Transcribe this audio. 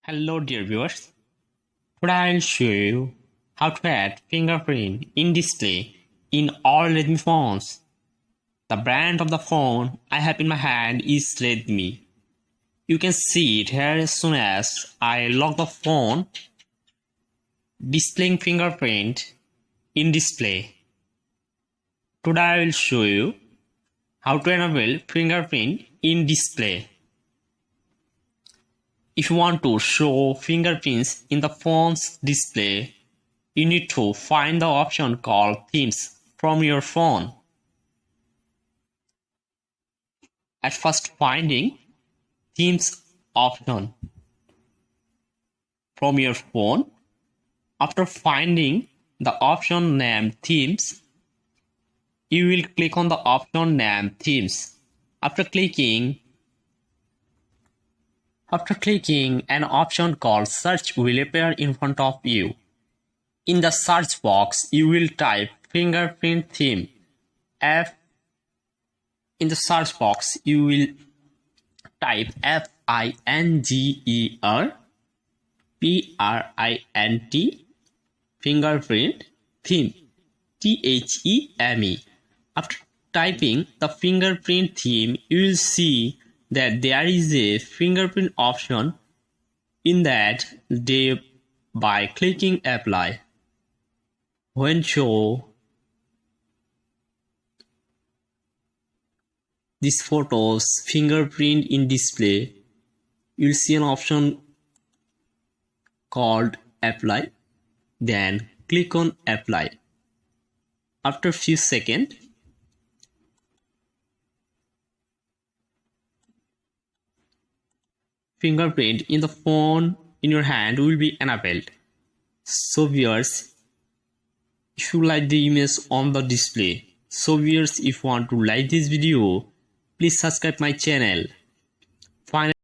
Hello dear viewers, today I will show you how to add fingerprint in display in all Redmi phones. The brand of the phone I have in my hand is Redmi. You can see it here as soon as I lock the phone, displaying fingerprint in display. Today I will show you how to enable fingerprint in display. If you want to show fingerprints in the phone's display, you need to find the option called Themes from your phone. At first, finding Themes option from your phone. After finding the option named Themes, you will click on the option named Themes. After clicking, an option called Search will appear in front of you. In the search box, you will type fingerprint theme. In the search box, you will type FINGERPRINT fingerprint theme THEME. After typing the fingerprint theme, you will see that there is a fingerprint option in that tab by clicking apply. When show this photo's fingerprint in display, you will see an option called apply. Then click on apply. After few seconds, fingerprint in the phone in your hand will be enabled. So viewers, if you like the image on the display, if you want to like this video, please subscribe my channel. Finally,